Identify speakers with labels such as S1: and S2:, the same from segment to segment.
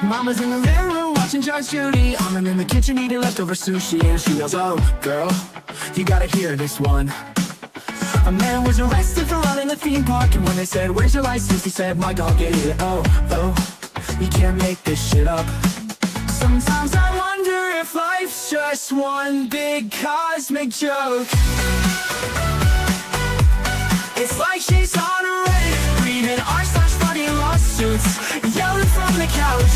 S1: Mama's in the living room watching Judge Judy. I'm in the kitchen eating leftover sushi, and she yells, "Oh, girl, you gotta hear this one." A man was arrested for running the theme park, and when they said, "Where's your license?" he said, "My dog ate it." Oh, you can't make this shit up. Sometimes I wonder if life's just one big cosmic joke. It's like she's on a Reddit, reading r/funny lawsuits, yelling from the couch.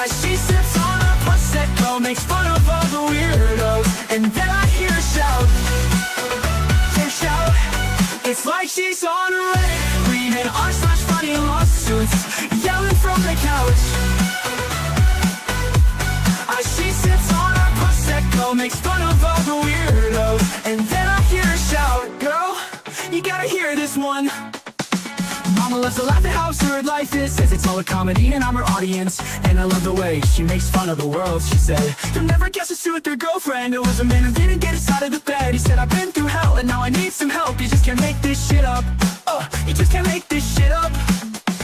S1: As she sips on a Prosecco, makes fun of all the weirdos, and then I hear her shout. Shout. It's like she's on a Reddit, reading r/funny lawsuits, yelling from the couch. As she sips on her Prosecco, makes fun of all the weirdos, and then I hear her shout. Girl, you gotta hear this one. Mama loves to laugh at how absurd life is, says it's all a comedy and I'm her audience. And I love the way she makes fun of the world. She said, "You'll never guess who's with their girlfriend. It was a man who didn't get us out of the bed. He said, I've been through hell and now I need some help. You just can't make this shit up. You just can't make this shit up."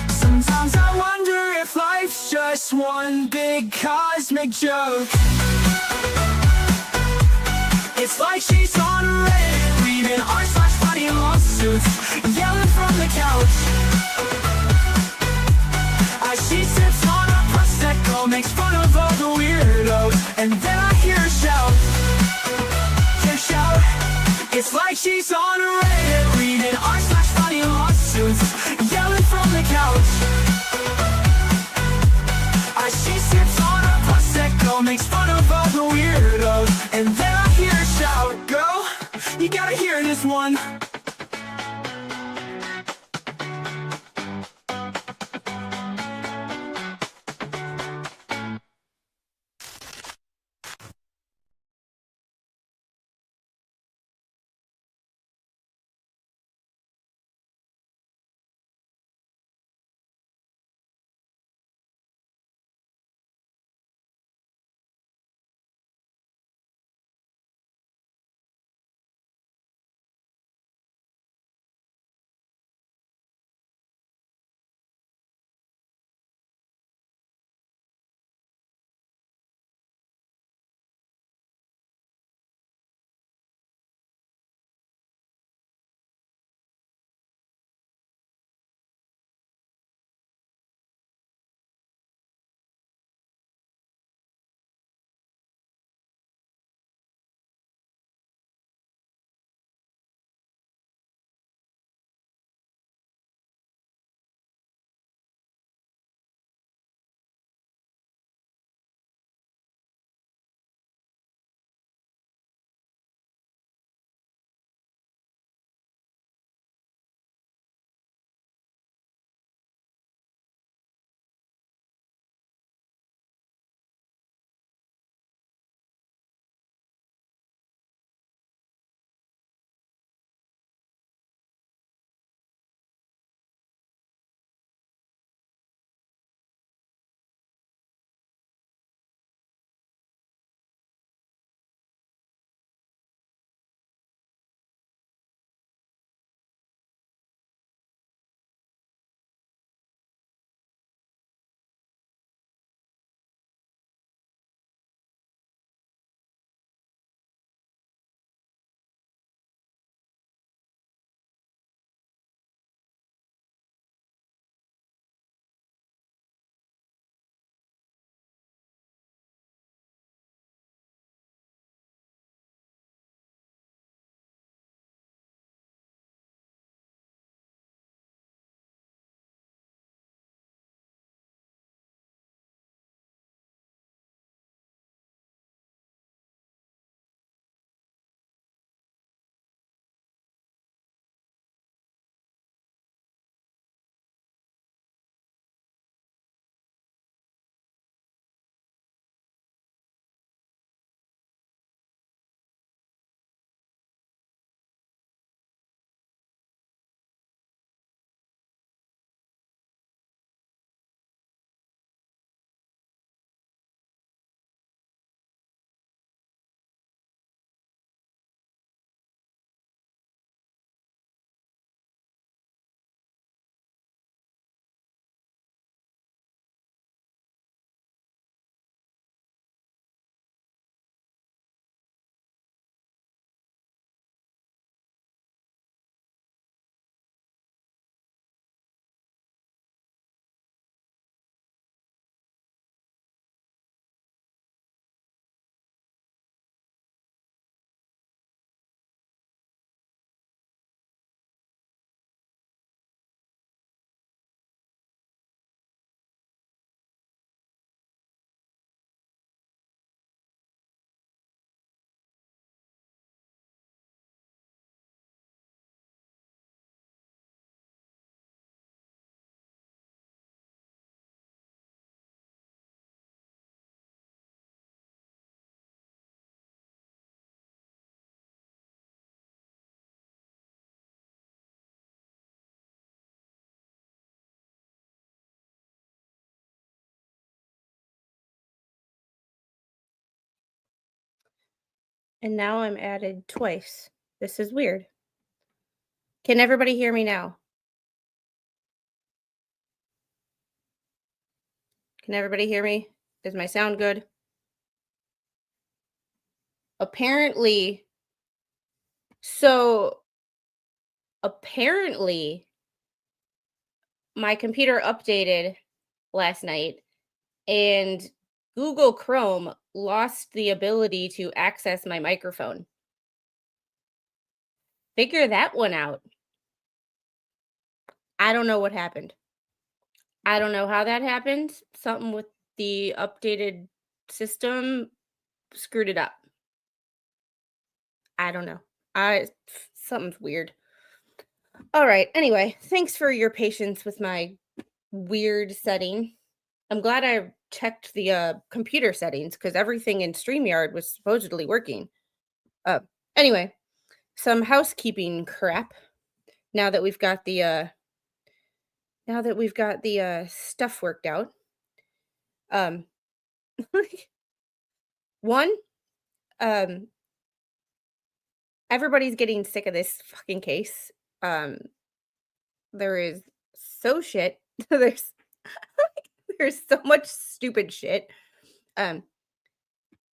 S1: Sometimes I wonder if life's just one big cosmic joke. It's like she's on a Reddit, reading r/funny lawsuits, yelling from the couch. As she sips on a Prosecco, makes fun of all the weirdos, and then I hear her shout. Shout. It's like she's on a Reddit, reading r/funny lawsuits, yelling from the couch. As she sips on a Prosecco, makes fun of all the weirdos, and then I hear her shout. Girl, you gotta hear this one.
S2: And now I'm added twice. This is weird. Can everybody hear me now? Can everybody hear me? Is my sound good? Apparently, so apparently my computer updated last night and Google Chrome lost the ability to access my microphone. Figure that one out. I don't know what happened. I don't know how that happened. Something with the updated system screwed it up. I don't know. Something's weird. All right. Anyway, thanks for your patience with my weird setting. I'm glad I checked the computer settings because everything in StreamYard was supposedly working. Uh, anyway, some housekeeping crap. Now that we've got the stuff worked out. Um, one, um, everybody's getting sick of this fucking case. There is so shit. there's there's so much stupid shit. Um,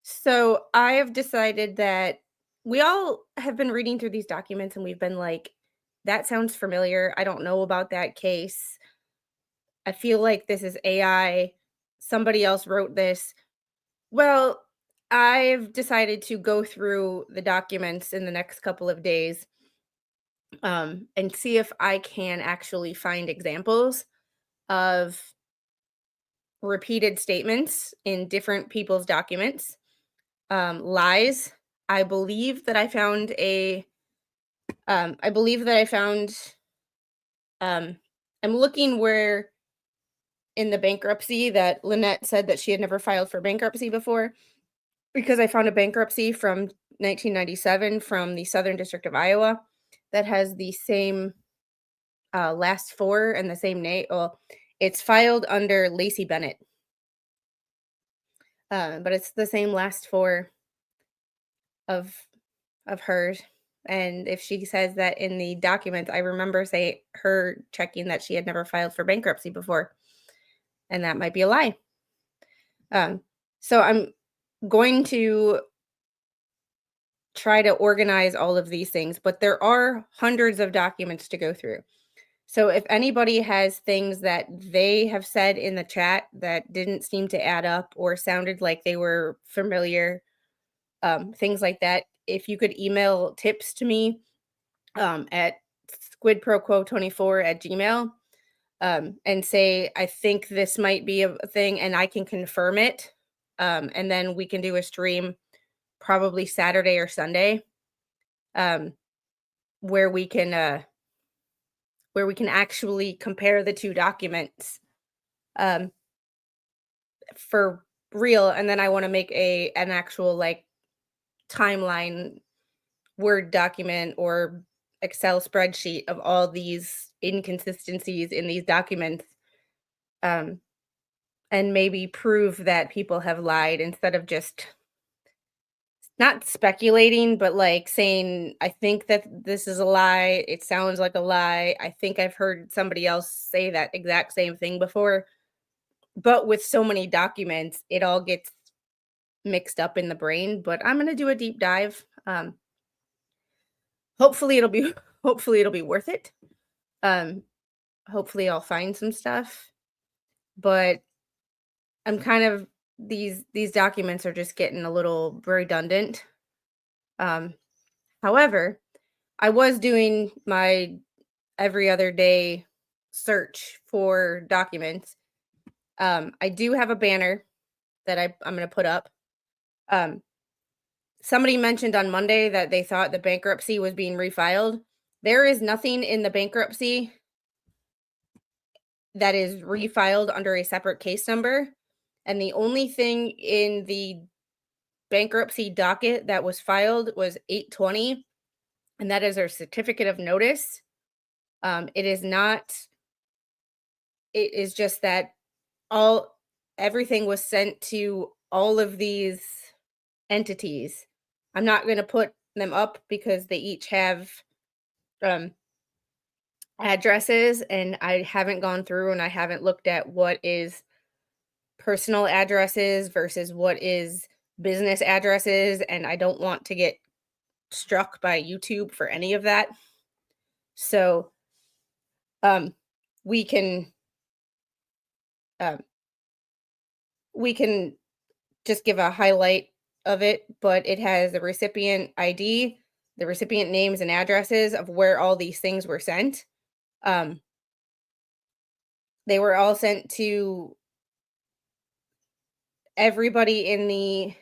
S2: so I have decided that we all have been reading through these documents and we've been like, that sounds familiar. I don't know about that case. I feel like this is AI. Somebody else wrote this. Well, I've decided to go through the documents in the next couple of days and see if I can actually find examples of repeated statements in different people's documents, lies. I believe that I found I believe that I found, um, I'm looking where in the bankruptcy that Lynette said that she had never filed for bankruptcy before, because I found a bankruptcy from 1997 from the Southern District of Iowa that has the same last four and the same name. Well, it's filed under Lacey Bennett, but it's the same last four of hers. And if she says that in the documents, I remember her checking that she had never filed for bankruptcy before, and that might be a lie. So I'm going to try to organize all of these things, but there are hundreds of documents to go through. So if anybody has things that they have said in the chat that didn't seem to add up or sounded like they were familiar, things like that, if you could email tips to me at squidproquo24@gmail, and say, I think this might be a thing and I can confirm it. And then we can do a stream probably Saturday or Sunday, where we can actually compare the two documents for real. And then I want to make an actual like timeline Word document or Excel spreadsheet of all these inconsistencies in these documents, and maybe prove that people have lied instead of just not speculating, but like saying, I think that this is a lie. It sounds like a lie. I think I've heard somebody else say that exact same thing before. But with so many documents, it all gets mixed up in the brain. But I'm going to do a deep dive. Hopefully it'll be worth it. Hopefully I'll find some stuff. But I'm kind of these documents are just getting a little redundant. However, I was doing my every other day search for documents. I do have a banner that I'm going to put up. Somebody mentioned on Monday that they thought the bankruptcy was being refiled. There is nothing in the bankruptcy that is refiled under a separate case number. And the only thing in the bankruptcy docket that was filed was 820, and that is our certificate of notice. It is not, it is just that everything was sent to all of these entities I'm not going to put them up because they each have addresses, and I haven't gone through and I haven't looked at what is personal addresses versus what is business addresses, and I don't want to get struck by YouTube for any of that. So um we can um we can just give a highlight of it, but it has the recipient ID, the recipient names and addresses of where all these things were sent. Um they were all sent to everybody in the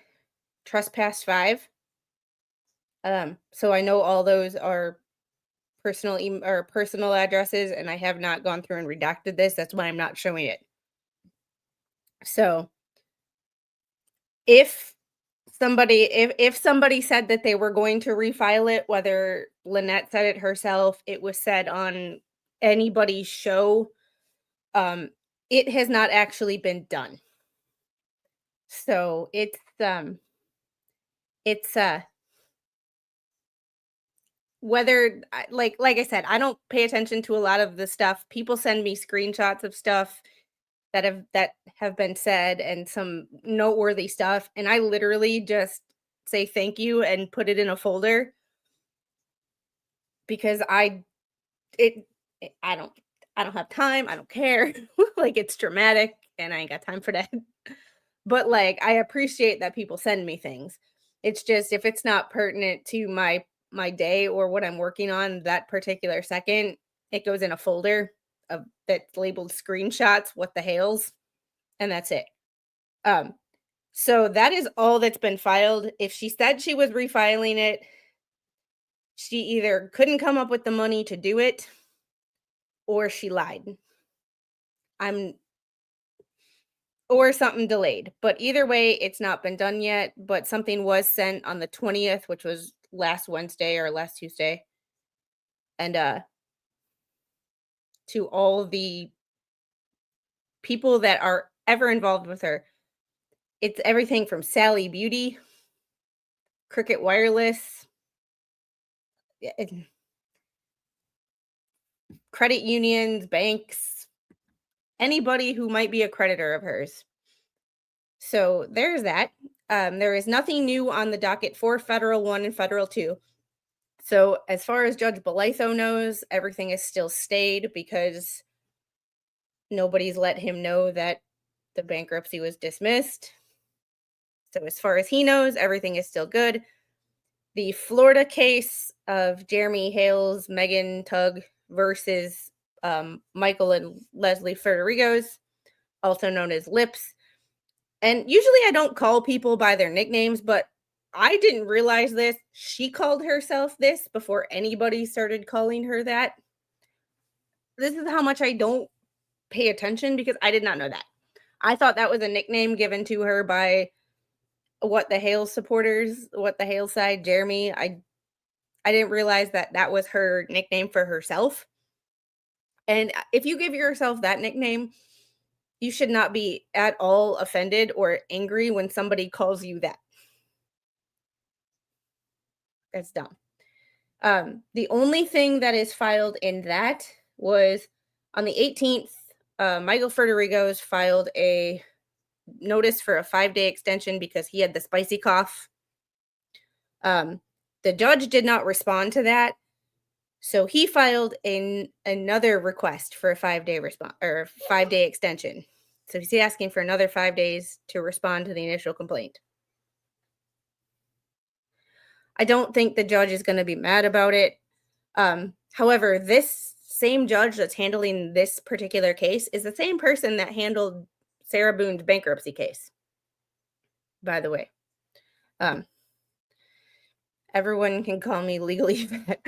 S2: Trespass 5. So I know all those are or personal addresses, and I have not gone through and redacted this. That's why I'm not showing it. So if if somebody said that they were going to refile it, whether Lynette said it herself, it was said on anybody's show, it has not actually been done. So it's whether like I said, I don't pay attention to a lot of the stuff. People send me screenshots of stuff that have been said and some noteworthy stuff, and I literally just say thank you and put it in a folder because it, I don't have time, I don't care. Like, it's dramatic and I ain't got time for that. But like, I appreciate that people send me things. It's just if it's not pertinent to my day or what I'm working on that particular second, it goes in a folder of that's labeled screenshots, what the Hales, and that's it. Um, so that is all that's been filed. If she said she was refiling it, she either couldn't come up with the money to do it or she lied. I'm or something delayed. But either way, it's not been done yet, but something was sent on the 20th, which was last Wednesday or last Tuesday. And to all the people that are ever involved with her. It's everything from Sally Beauty, Cricket Wireless, credit unions, banks, anybody who might be a creditor of hers. So there's that. There is nothing new on the docket for Federal 1 and Federal 2. So as far as Judge Belaytho knows, everything is still stayed because nobody's let him know that the bankruptcy was dismissed. So as far as he knows, everything is still good. The Florida case of Jeremy Hale's Megan Tugg versus Michael and Leslie Ferderigos, also known as Lips. And usually I don't call people by their nicknames, but I didn't realize this. She called herself this before anybody started calling her that. This is how much I don't pay attention because I did not know that. I thought that was a nickname given to her by what the Hale supporters, what the Hale side, Jeremy. I didn't realize that that was her nickname for herself. And if you give yourself that nickname, you should not be at all offended or angry when somebody calls you that. That's dumb. The only thing that is filed in that was on the 18th, Michael Ferderigos filed a notice for a 5-day extension because he had the spicy cough. The judge did not respond to that. So he filed another request for a 5-day response or 5-day extension. So he's asking for another 5 days to respond to the initial complaint. I don't think the judge is going to be mad about it. However, this same judge that's handling this particular case is the same person that handled Sarah Boone's bankruptcy case, by the way. Everyone can call me legally fat.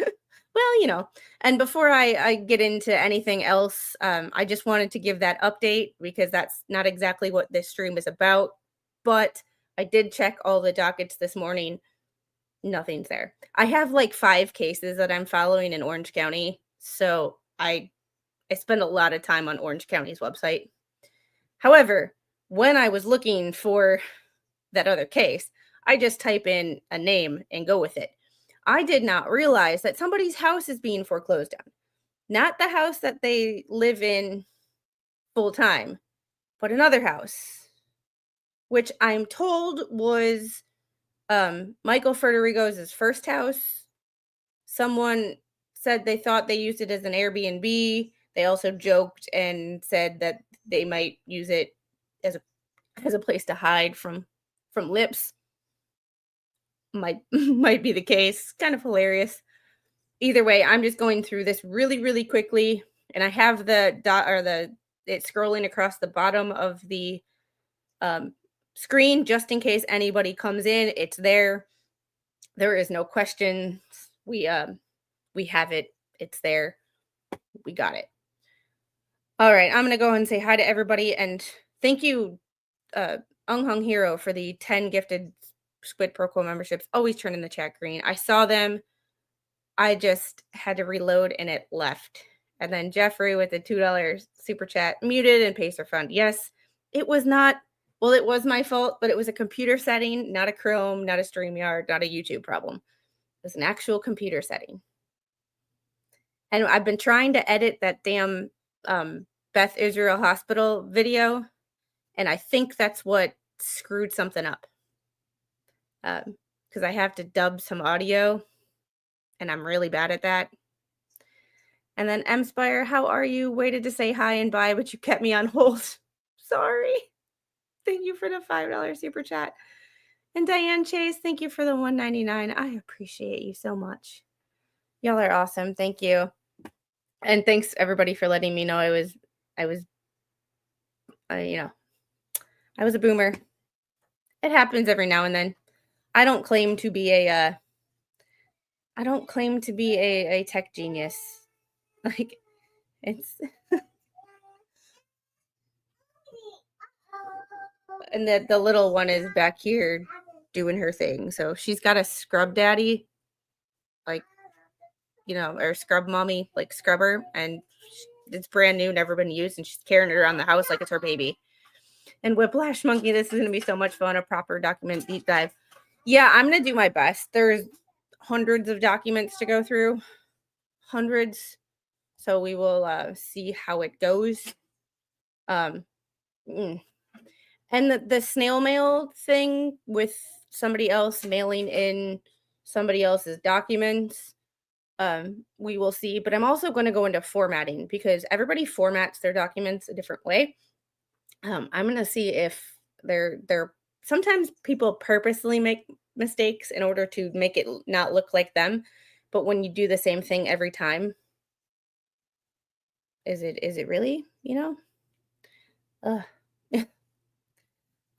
S2: Well, and before I get into anything else, I just wanted to give that update because that's not exactly what this stream is about. But I did check all the dockets this morning. Nothing's there. I have like 5 cases that I'm following in Orange County. So I spend a lot of time on Orange County's website. However, when I was looking for that other case, I just type in a name and go with it. I did not realize that somebody's house is being foreclosed on. Not the house that they live in full time, but another house, which I'm told was Michael Ferderigos' first house. Someone said they thought they used it as an Airbnb. They also joked and said that they might use it as a place to hide from lips. Might be the case. Kind of hilarious. Either way, I'm just going through this really, really quickly, and I have the dot or it's scrolling across the bottom of the um, screen just in case anybody comes in. It's there. There is no questions. We have it. It's there. We got it. All right, I'm gonna go and say hi to everybody, and thank you, Ung Hung Hero, for the 10 gifted Squid Pro Quo memberships. Always turn in the chat green. I saw them. I just had to reload and it left. And then Jeffrey with the $2 super chat, muted and pacer fund. Yes, it was not, well, it was my fault, but it was a computer setting, not a Chrome, not a StreamYard, not a YouTube problem. It was an actual computer setting. And I've been trying to edit that damn Beth Israel Hospital video, and I think that's what screwed something up. Because I have to dub some audio, and I'm really bad at that. And then Mspire, how are you? Waited to say hi and bye, but you kept me on hold. Sorry. Thank you for the $5 super chat. And Diane Chase, thank you for the $1.99. I appreciate you so much. Y'all are awesome. Thank you. And thanks everybody for letting me know I was a boomer. It happens every now and then. I don't claim to be a tech genius. Like, it's and the little one is back here doing her thing. So she's got a scrub daddy, like, or scrub mommy, like scrubber, and it's brand new, never been used, and she's carrying it around the house like it's her baby. And Whiplash Monkey, this is going to be so much fun, a proper document deep dive. Yeah, I'm going to do my best. There's hundreds of documents to go through. Hundreds. So we will see how it goes. And the snail mail thing with somebody else mailing in somebody else's documents, we will see. But I'm also going to go into formatting because everybody formats their documents a different way. I'm going to see if they're sometimes people purposely make mistakes in order to make it not look like them. But when you do the same thing every time, is it really,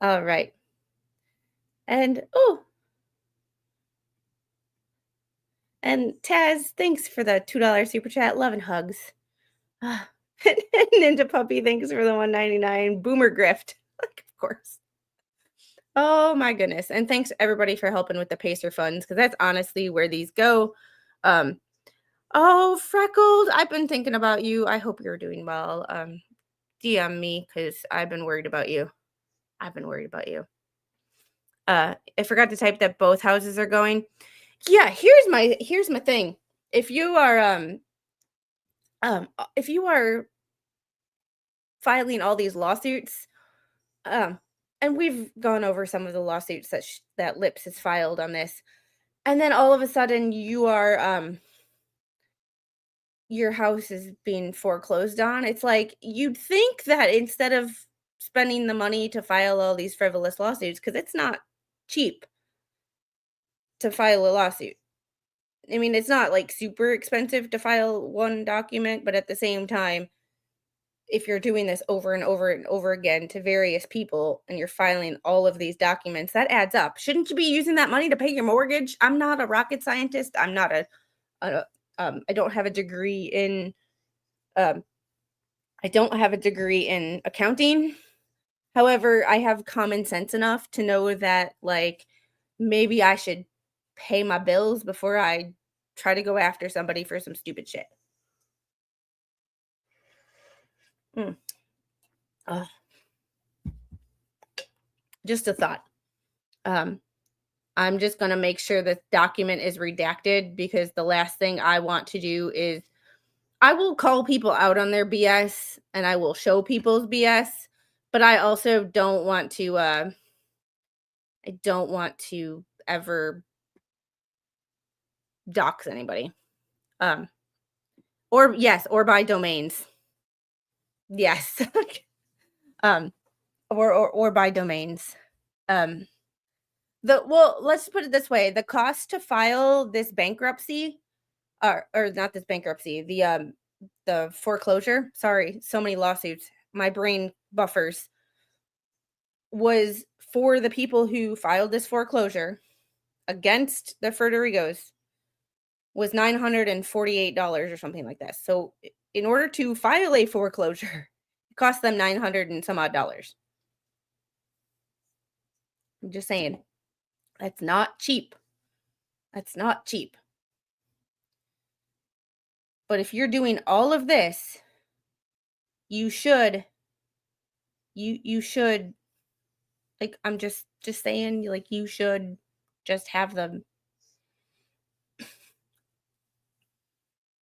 S2: all right. And and Taz, thanks for the $2 super chat. Love and hugs. Ninja Puppy, thanks for the $1.99 boomer grift. Like, of course. Oh my goodness. And thanks everybody for helping with the Pacer funds, because that's honestly where these go. Oh, Freckled, I've been thinking about you. I hope you're doing well. DM me because I've been worried about you. I forgot to type that both houses are going. Yeah, here's my thing. If you are filing all these lawsuits, and we've gone over some of the lawsuits that Lips has filed on this, and then all of a sudden you are your house is being foreclosed on. It's like you'd think that instead of spending the money to file all these frivolous lawsuits, because it's not cheap to file a lawsuit. I mean, it's not like super expensive to file one document, but at the same time, if you're doing this over and over and over again to various people and you're filing all of these documents, that adds up. Shouldn't you be using that money to pay your mortgage? I'm not a rocket scientist. I'm not I don't have a degree in accounting. However, I have common sense enough to know that, like, maybe I should pay my bills before I try to go after somebody for some stupid shit. Just a thought. I'm just going to make sure the document is redacted, because the last thing I want to do is, I will call people out on their BS and I will show people's BS, but I also don't want to I don't want to ever dox anybody. Um or yes, or buy domains. Yes. um or buy domains. Um let's put it this way, the cost to file this bankruptcy, or not this bankruptcy, the foreclosure, sorry, so many lawsuits, my brain buffers, was for the people who filed this foreclosure against the Ferderigos was $948 or something like that. So in order to file a foreclosure, it cost them 900 and some odd dollars. I'm just saying, that's not cheap. That's not cheap. But if you're doing all of this, you should like, I'm just saying, like, you should just have them.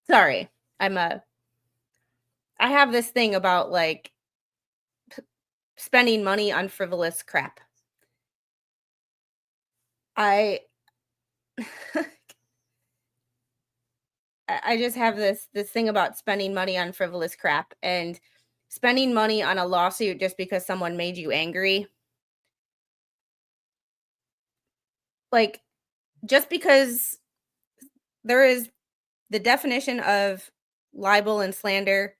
S2: Sorry. I have this thing about, like, spending money on frivolous crap. I I just have this thing about spending money on frivolous crap, and spending money on a lawsuit just because someone made you angry. Like, just because there is the definition of libel and slander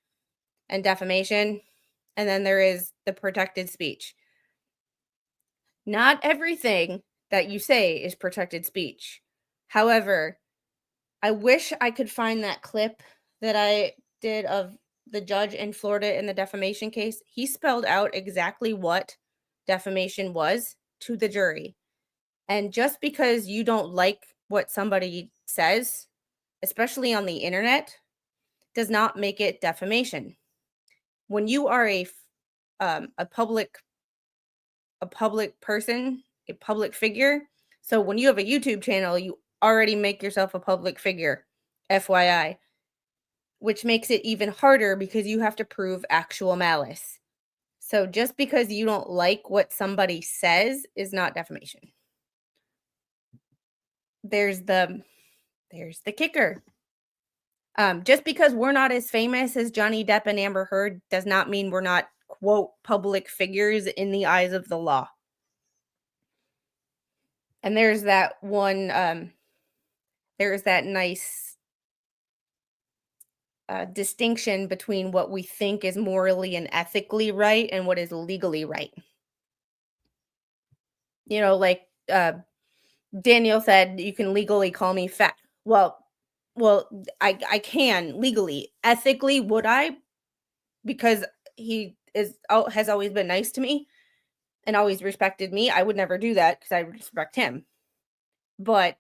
S2: and defamation, and then there is the protected speech. Not everything that you say is protected speech. However, I wish I could find that clip that I did of the judge in Florida in the defamation case. He spelled out exactly what defamation was to the jury. And just because you don't like what somebody says, especially on the internet, does not make it defamation. When you are a public person, a public figure. So when you have a YouTube channel, you already make yourself a public figure, FYI, which makes it even harder because you have to prove actual malice. So just because you don't like what somebody says is not defamation. There's the kicker. Just because we're not as famous as Johnny Depp and Amber Heard does not mean we're not, quote, public figures in the eyes of the law. And there's that nice distinction between what we think is morally and ethically right and what is legally right. Like Daniel said, you can legally call me fat. Well, I can legally. Ethically, would I? Because he has always been nice to me and always respected me. I would never do that because I respect him. But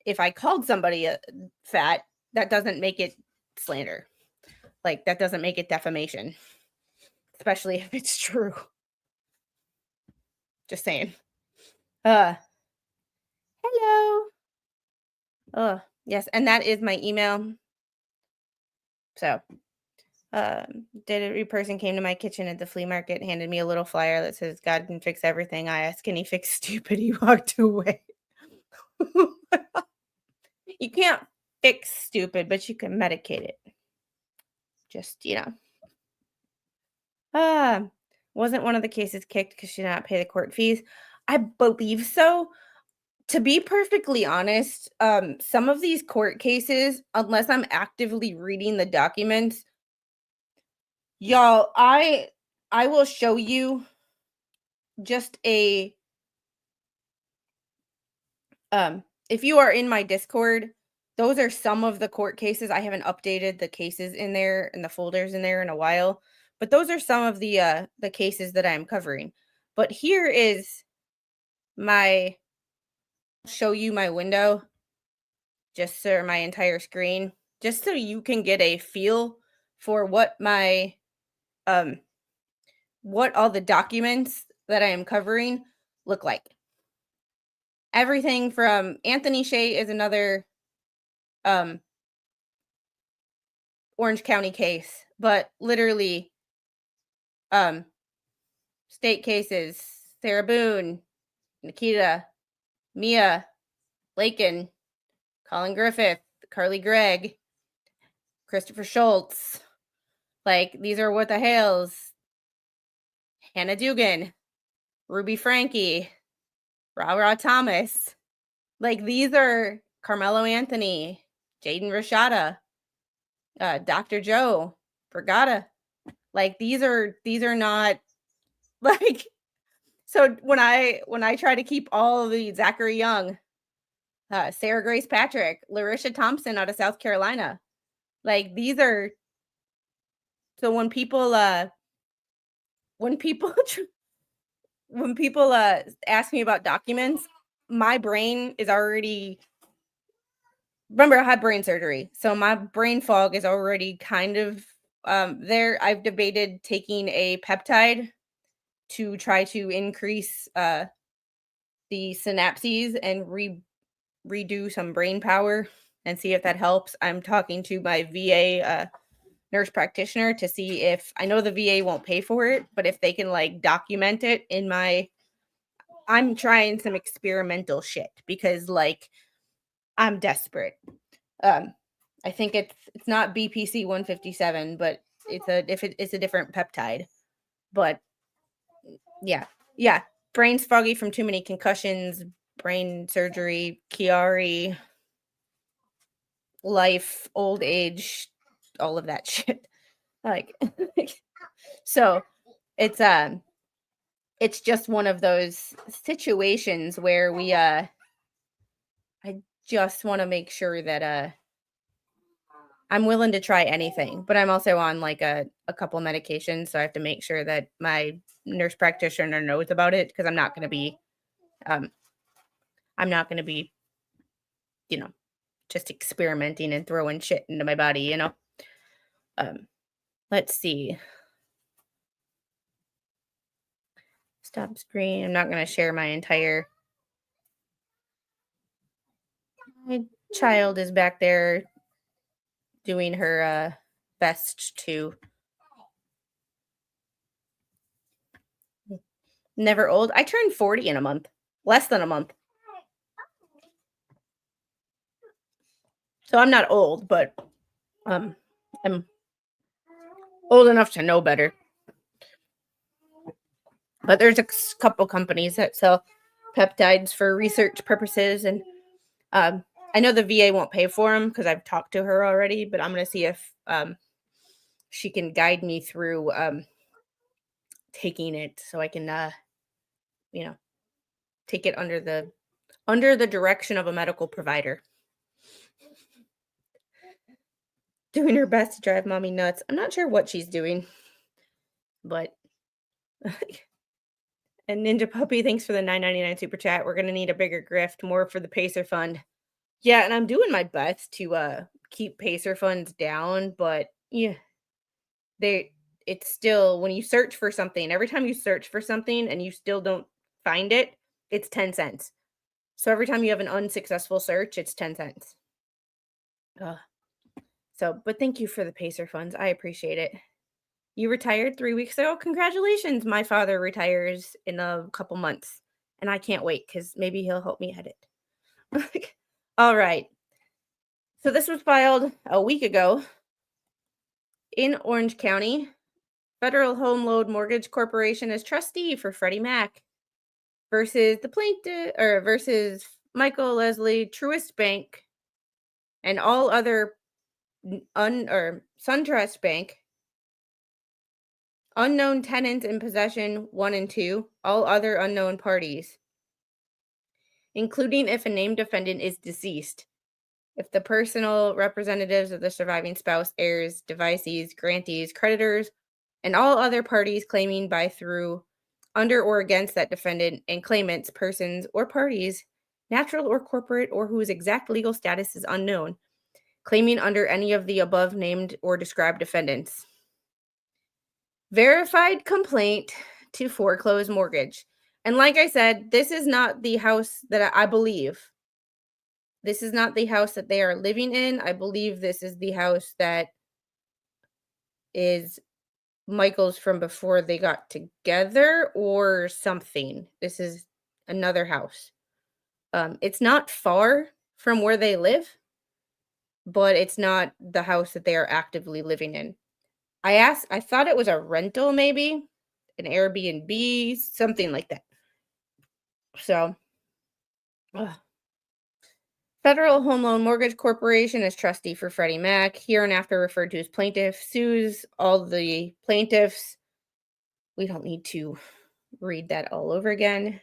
S2: if I called somebody fat, that doesn't make it slander. Like, that doesn't make it defamation, especially if it's true. Just saying. Hello. Yes, and that is my email. So, delivery person came to my kitchen at the flea market, handed me a little flyer that says, "God can fix everything." I asked, "Can he fix stupid?" He walked away. You can't fix stupid, but you can medicate it. Just, wasn't one of the cases kicked because she did not pay the court fees? I believe so. To be perfectly honest, some of these court cases, unless I'm actively reading the documents, y'all, I will show you just if you are in my Discord, those are some of the court cases. I haven't updated the cases in there and the folders in there in a while, but those are some of the cases that I'm covering. But here is show you my window, just so my entire screen, just so you can get a feel for what what all the documents that I am covering look like. everything from Anthony Shea is another Orange County case, but literally um state cases, Sarah Boone, Nikita, Mia, Lakin, Colin Griffith, Carly Gregg, Christopher Schultz. Like, these are what the Hales, Hannah Dugan, Ruby Frankie, Ra Thomas. Like, these are Carmelo Anthony, Jaden Rashada, Dr. Joe, Brigada. Like, these are not like, so when I try to keep all of the Zachary Young, Sarah Grace Patrick, Larisha Thompson out of South Carolina, like, these are, so when people when people when people ask me about documents, my brain is already, remember I had brain surgery, so my brain fog is already kind of there. I've debated taking a peptide to try to increase the synapses and redo some brain power and see if that helps. I'm talking to my VA nurse practitioner to see if, I know the VA won't pay for it, but if they can like document it in my, I'm trying some experimental shit because like I'm desperate. I think it's not BPC 157, but it's a different peptide. But yeah, brain's foggy from too many concussions, brain surgery, Chiari, life, old age, all of that shit. Like, so it's just one of those situations where we I just want to make sure that I'm willing to try anything, but I'm also on like a couple medications, so I have to make sure that my nurse practitioner knows about it because I'm not going to be you know, just experimenting and throwing shit into my body, you know. Let's see. Stop screen. I'm not going to share my entire. My child is back there doing her best to. Never old. I turned 40 in a month. Less than a month. So I'm not old, but I'm old enough to know better. But there's a couple companies that sell peptides for research purposes, and I know the VA won't pay for them because I've talked to her already, but I'm going to see if she can guide me through taking it so I can, take it under the direction of a medical provider. Doing her best to drive mommy nuts. I'm not sure what she's doing, but and Ninja Puppy, thanks for the $9.99 super chat. We're gonna need a bigger grift, more for the Pacer Fund. Yeah, and I'm doing my best to keep Pacer funds down, but yeah, it's still, when you search for something, every time you search for something and you still don't find it, it's 10 cents. So every time you have an unsuccessful search, it's 10 cents. So, but thank you for the Pacer funds. I appreciate it. You retired 3 weeks ago? Congratulations. My father retires in a couple months, and I can't wait because maybe he'll help me edit. All right. So this was filed a week ago in Orange County. Federal Home Loan Mortgage Corporation as trustee for Freddie Mac versus the plaintiff, or versus Michael Leslie Truist Bank and all other SunTrust Bank, unknown tenants in possession 1 and 2, all other unknown parties, including if a named defendant is deceased, if the personal representatives of the surviving spouse, heirs, devisees, grantees, creditors, and all other parties claiming by, through, under, or against that defendant, and claimants, persons, or parties, natural or corporate, or whose exact legal status is unknown, claiming under any of the above named or described defendants. Verified complaint to foreclose mortgage. And like I said, this is not the house that I believe. This is not the house that they are living in. I believe this is the house that is Michael's from before they got together or something. This is another house. It's not far from where they live, but it's not the house that they are actively living in. I thought it was a rental, maybe an Airbnb, something like that. So, ugh. Federal Home Loan Mortgage Corporation is trustee for Freddie Mac, here and after referred to as plaintiff, sues all the plaintiffs. We don't need to read that all over again.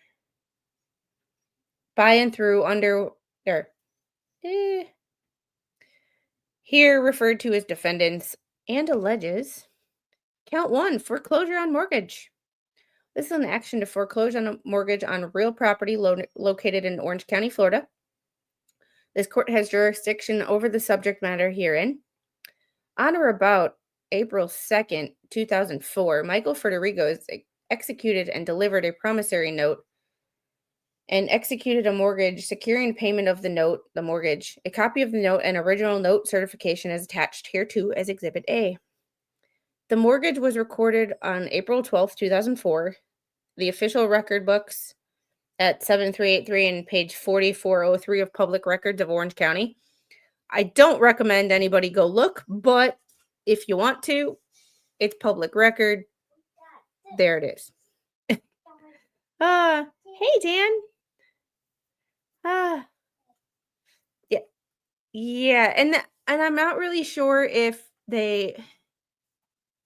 S2: By and through under there. Here referred to as defendants and alleges count 1, foreclosure on mortgage. This is an action to foreclose on a mortgage on real property located in Orange County, Florida. This court has jurisdiction over the subject matter herein. On or about April 2nd, 2004, Michael Ferderigos executed and delivered a promissory note and executed a mortgage securing payment of the note, the mortgage. A copy of the note and original note certification is attached hereto as Exhibit A. The mortgage was recorded on April 12th, 2004. The official record books at 7383 and page 4403 of Public Records of Orange County. I don't recommend anybody go look, but if you want to, it's public record. There it is. Hey Dan. Yeah. Yeah, and I'm not really sure if they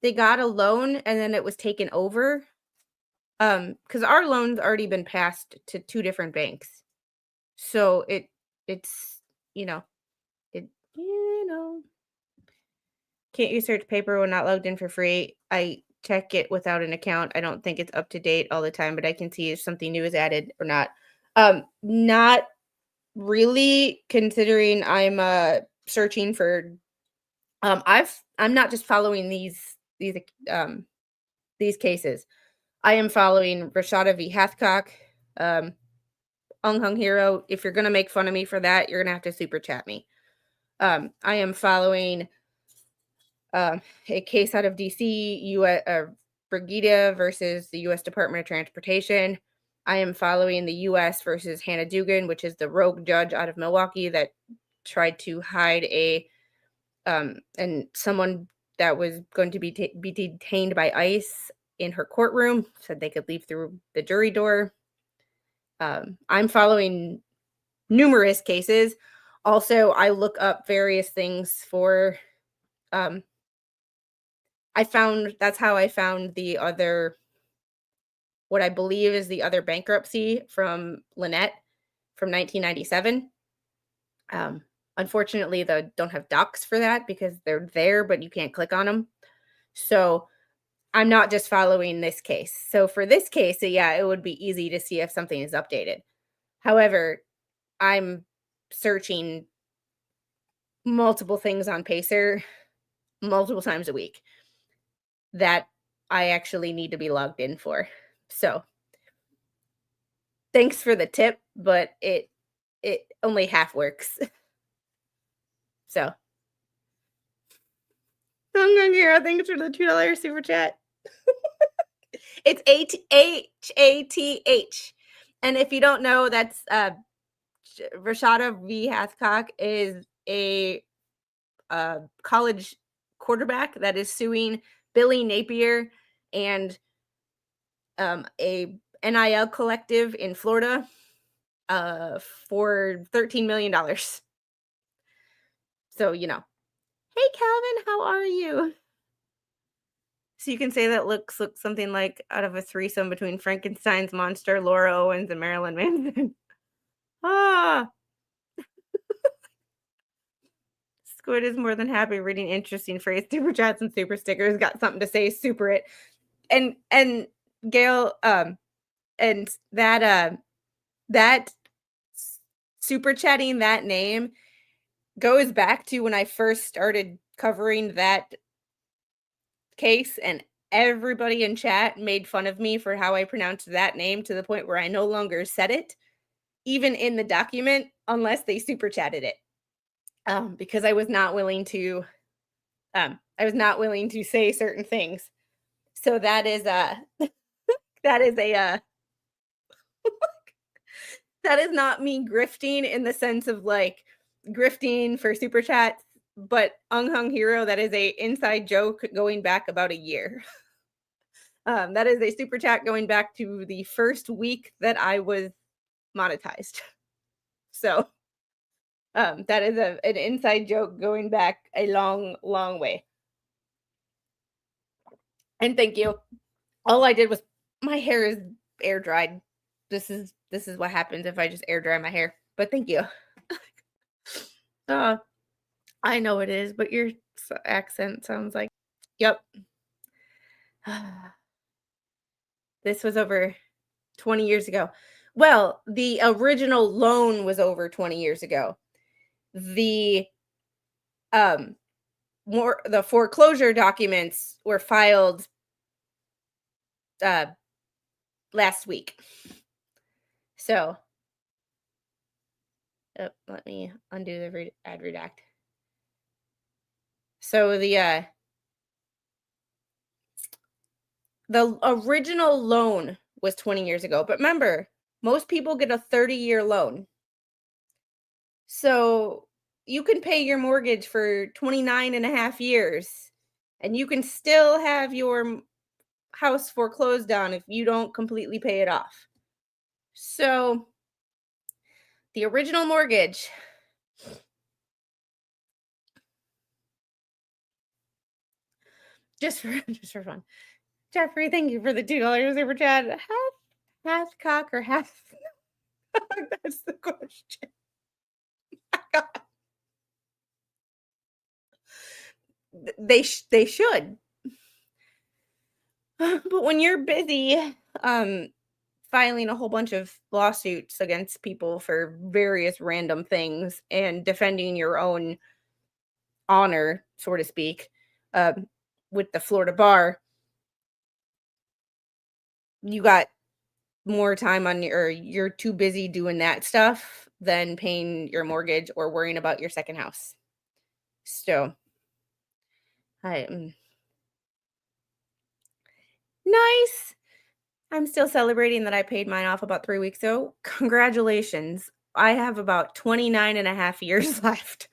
S2: got a loan and then it was taken over. Because our loan's already been passed to 2 different banks. So it's, you know, it you know, can't use search paper when not logged in for free. I check it without an account. I don't think it's up to date all the time, but I can see if something new is added or not. Not really, considering I'm searching for I'm not just following these cases. I am following Rashada v. Hathcock, Hung Hero. If you're gonna make fun of me for that, you're gonna have to super chat me. I am following a case out of DC, U.S. Brigida versus the U.S. Department of Transportation. I am following the U.S. versus Hannah Dugan, which is the rogue judge out of Milwaukee that tried to hide and someone that was going to be detained by ICE in her courtroom, said they could leave through the jury door. I'm following numerous cases. Also, I look up various things for that's how I found the other, what I believe is the other bankruptcy from Lynette from 1997. Unfortunately, they don't have docs for that because they're there, but you can't click on them. So I'm not just following this case. So for this case, yeah, it would be easy to see if something is updated. However, I'm searching multiple things on Pacer multiple times a week that I actually need to be logged in for. So thanks for the tip, but it only half works. So Hero, thanks for the $2 super chat. It's HATH. And if you don't know, that's Rashada V. Hathcock is a college quarterback that is suing Billy Napier and a NIL collective in Florida for $13 million. So, hey Calvin, how are you? So you can say that looks something like out of a threesome between Frankenstein's monster, Laura Owens, and Marilyn Manson. Squid is more than happy reading interesting phrase, super chats and super stickers. Got something to say, super it. And Gail, and that super chatting that name goes back to when I first started covering that case, and everybody in chat made fun of me for how I pronounced that name to the point where I no longer said it, even in the document, unless they super chatted it. Because I was not willing to say certain things. So that is that is a that is not me grifting in the sense of like grifting for super chats, but Hung Hero, that is a inside joke going back about a year. That is a super chat going back to the first week that I was monetized. So that is an inside joke going back a long, long way. And thank you. All I did was my hair is air dried. This is what happens if I just air dry my hair. But thank you. I know it is, but your accent sounds like yep. This was over 20 years ago. Well, the original loan was over 20 years ago. The the foreclosure documents were filed last week. So let me undo the add redact. So the original loan was 20 years ago, but remember, most people get a 30-year loan. So you can pay your mortgage for 29 and a half years and you can still have your house foreclosed on if you don't completely pay it off. So the original mortgage just for fun. Jeffrey, thank you for the $2 super chat. Half cock or half that's the question. They should. But when you're busy filing a whole bunch of lawsuits against people for various random things and defending your own honor, so to speak, with the Florida bar, you got more time on you're too busy doing that stuff than paying your mortgage or worrying about your second house. So nice. I'm still celebrating that I paid mine off about 3 weeks ago. Congratulations. I have about 29 and a half years left,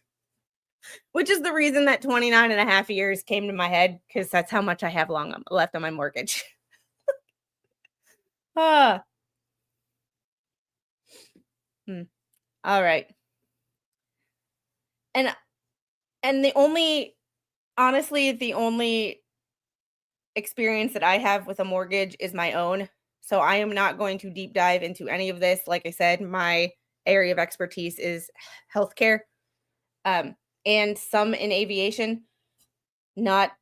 S2: which is the reason that 29 and a half years came to my head, because that's how much I have left on my mortgage. Ah. All right. And the only experience that I have with a mortgage is my own. So I am not going to deep dive into any of this. Like I said, my area of expertise is healthcare, and some in aviation, not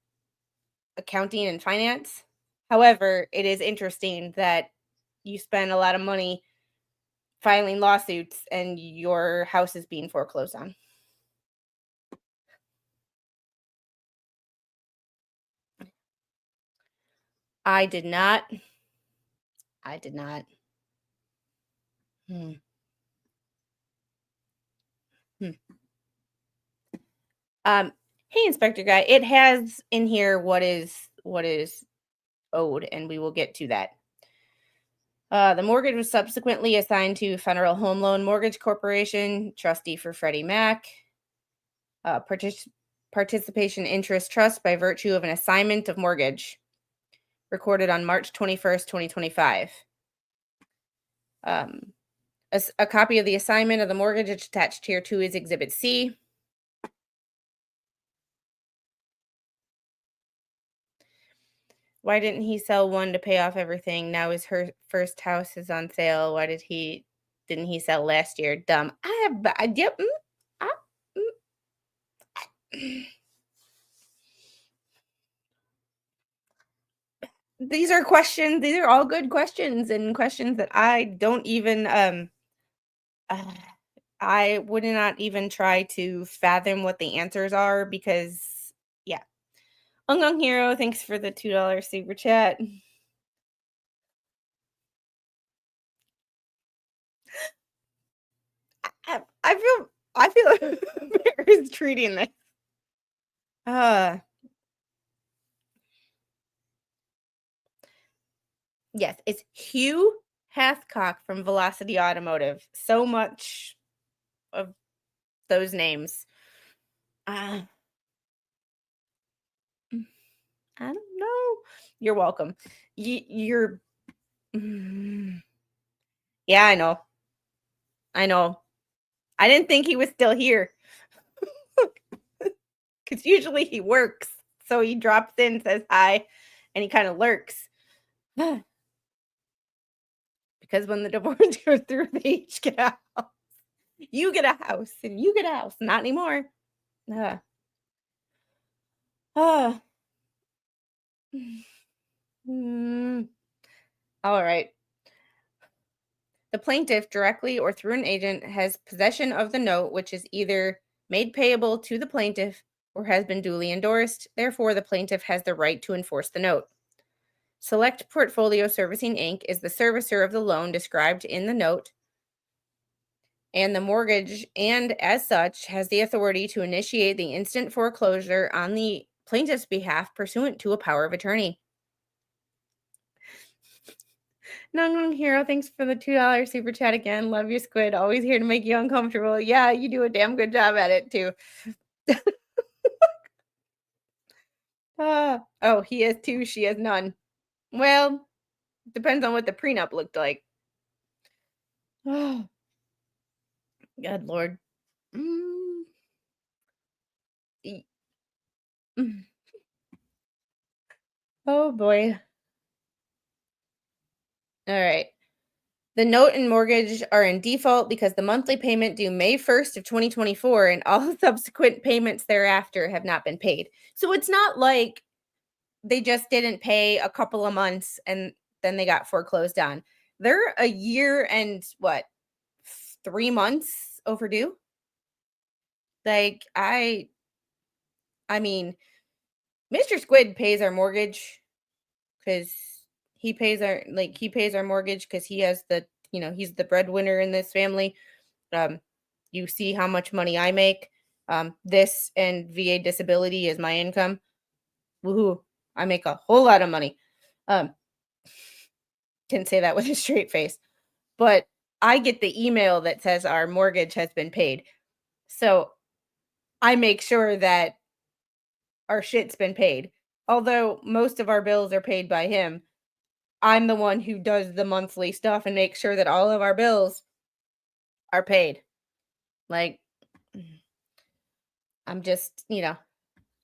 S2: accounting and finance. However, it is interesting that you spend a lot of money filing lawsuits and your house is being foreclosed on. I did not. Hey, Inspector Guy, it has in here what is owed, and we will get to that. The mortgage was subsequently assigned to Federal Home Loan Mortgage Corporation, trustee for Freddie Mac. Participation interest trust by virtue of an assignment of mortgage recorded on March 21st, 2025. A copy of the assignment of the mortgage attached here to is Exhibit C. Why didn't he sell one to pay off everything? Now her first house is on sale. Why didn't he sell last year? Dumb. These are questions. These are all good questions, and questions that I don't even I would not even try to fathom what the answers are, because yeah. Ung Hero, thanks for the $2 super chat. I feel Bear treating this. Uh yes, it's Hugh Hathcock from Velocity Automotive. So much of those names. Uh, I don't know. You're welcome. You're Mm. Yeah, I know. I know. I didn't think he was still here because usually he works. So he drops in, says hi, and he kind of lurks. Because when the divorce goes through, they each get a house. You get a house and you get a house. Not anymore. Uh, uh, mm, all right. The plaintiff, directly or through an agent, has possession of the note, which is either made payable to the plaintiff or has been duly endorsed. Therefore, the plaintiff has the right to enforce the note. Select Portfolio Servicing Inc. is the servicer of the loan described in the note, and the mortgage, and as such, has the authority to initiate the instant foreclosure on the plaintiff's behalf pursuant to a power of attorney. Nung Hero, thanks for the $2 super chat again. Love your squid. Always here to make you uncomfortable. Yeah, you do a damn good job at it too. Oh, he has two, she has none. Well, depends on what the prenup looked like. Oh, God Lord. Mm, e- mm. Oh boy. All right. The note and mortgage are in default because the monthly payment due May 1st of 2024 and all subsequent payments thereafter have not been paid. So it's not like they just didn't pay a couple of months and then they got foreclosed on. They're a year and what, 3 months overdue? Like I mean, Mr. Squid pays our mortgage cuz he pays our mortgage cuz he has the, he's the breadwinner in this family. Um you see how much money I make. This and VA disability is my income. Woohoo. I make a whole lot of money. Um can say that with a straight face. But I get the email that says our mortgage has been paid. So I make sure that our shit's been paid. Although most of our bills are paid by him, I'm the one who does the monthly stuff and makes sure that all of our bills are paid. Like, I'm just,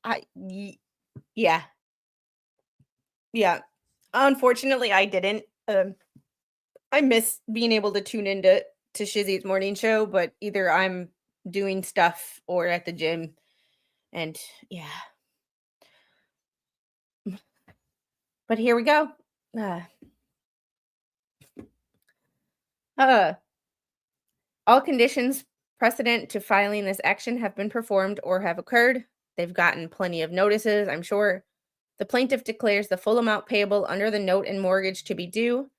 S2: I, y- yeah, yeah. Unfortunately, I didn't. I miss being able to tune into Shizzy's morning show, but either I'm doing stuff or at the gym, and yeah. But here we go. Uh, uh, all conditions precedent to filing this action have been performed or have occurred. They've gotten plenty of notices, I'm sure. The plaintiff declares the full amount payable under the note and mortgage to be due.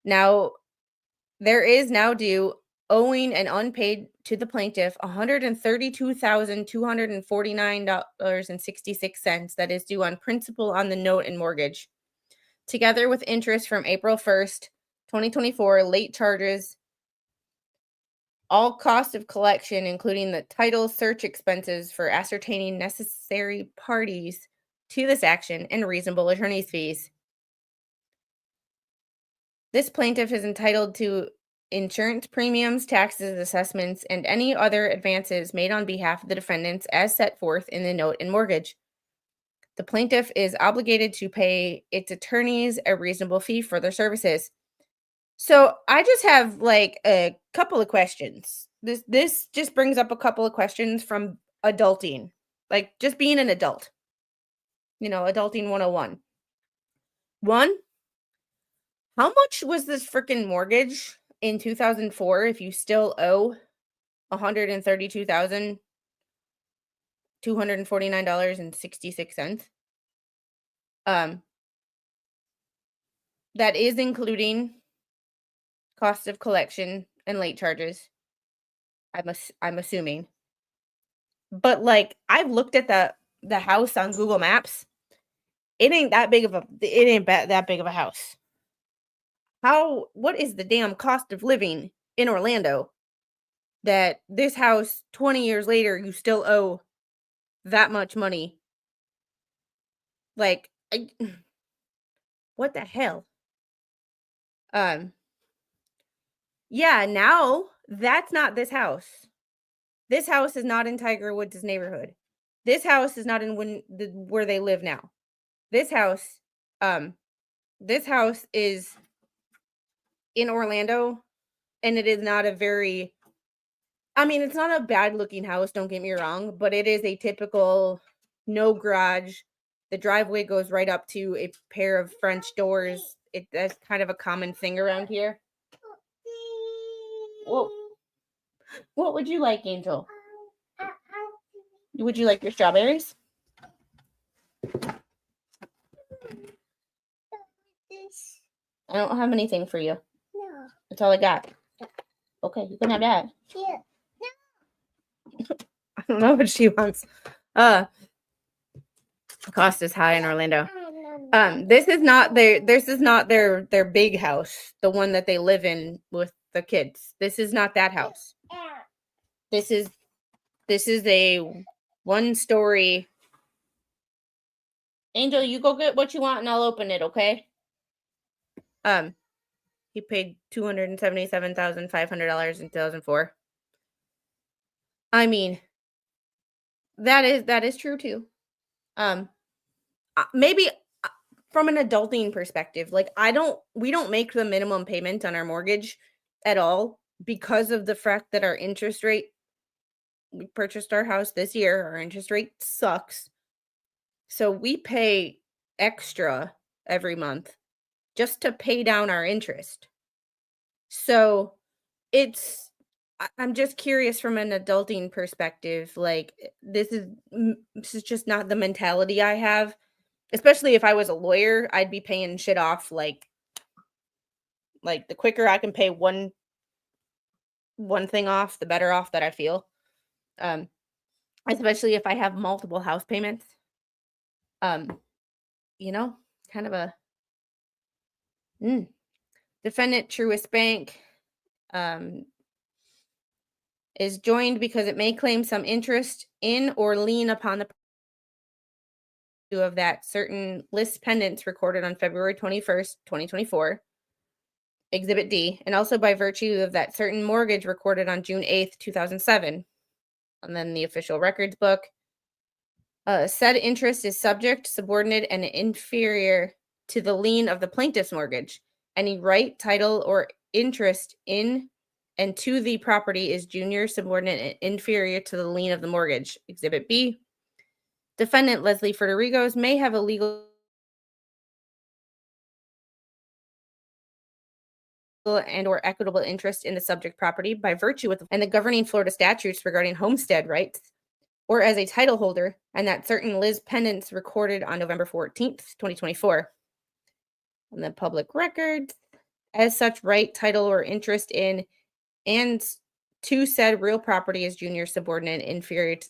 S2: Now, there is now due owing and unpaid to the plaintiff $132,249.66 that is due on principal on the note and mortgage, together with interest from April 1st, 2024, late charges, all costs of collection, including the title search expenses for ascertaining necessary parties to this action, and reasonable attorney's fees. This plaintiff is entitled to insurance premiums, taxes, assessments, and any other advances made on behalf of the defendants as set forth in the note and mortgage. The plaintiff is obligated to pay its attorneys a reasonable fee for their services. So I just have like a couple of questions. This just brings up a couple of questions from adulting, like just being an adult. Adulting 101. One, how much was this freaking mortgage in 2004 if you still owe $132,249.66? Um, that is including cost of collection and late charges. I'm assuming. But like I've looked at the house on Google Maps. It ain't that big of a house. What is the damn cost of living in Orlando that this house 20 years later you still owe that much money? Like what the hell? Yeah, now that's not this house. This house is not in Tiger Woods' neighborhood. This house is not in where they live now. This house, um, this house is in Orlando, and it is not a very. I mean, it's not a bad looking house. Don't get me wrong, but it is a typical no garage. The driveway goes right up to a pair of French doors. That's kind of a common thing around here. Whoa. What would you like, Angel? Would you like your strawberries? I don't have anything for you.
S3: No.
S2: That's all I got. Okay, you can have that.
S3: Yeah.
S2: I don't know what she wants. Cost is high in Orlando. This is not their big house, the one that they live in with the kids. This is not that house. This is a 1-story. Angel, you go get what you want and I'll open it, okay? He paid $277,500 in 2004. I mean, that is true too. Maybe from an adulting perspective, like we don't make the minimum payment on our mortgage at all because of the fact that our interest rate, we purchased our house this year, our interest rate sucks. So we pay extra every month just to pay down our interest. So I'm just curious from an adulting perspective, like this is just not the mentality I have. Especially if I was a lawyer, I'd be paying shit off like the quicker I can pay one thing off, the better off that I feel. Especially if I have multiple house payments. You know, kind of a defendant Truist Bank is joined because it may claim some interest in or lien upon the of that certain list pendants recorded on February 21st, 2024, Exhibit D, and also by virtue of that certain mortgage recorded on June 8th, 2007. And then the official records book. Said interest is subject, subordinate, and inferior to the lien of the plaintiff's mortgage. Any right, title, or interest in and to the property is junior, subordinate, and inferior to the lien of the mortgage. Exhibit B. Defendant Leslie Ferderigos may have a legal and or equitable interest in the subject property by virtue of the governing Florida statutes regarding homestead rights, or as a title holder, and that certain Liz pendants recorded on November 14th, 2024. And the public records, as such right, title, or interest in and to said real property is junior, subordinate, inferior to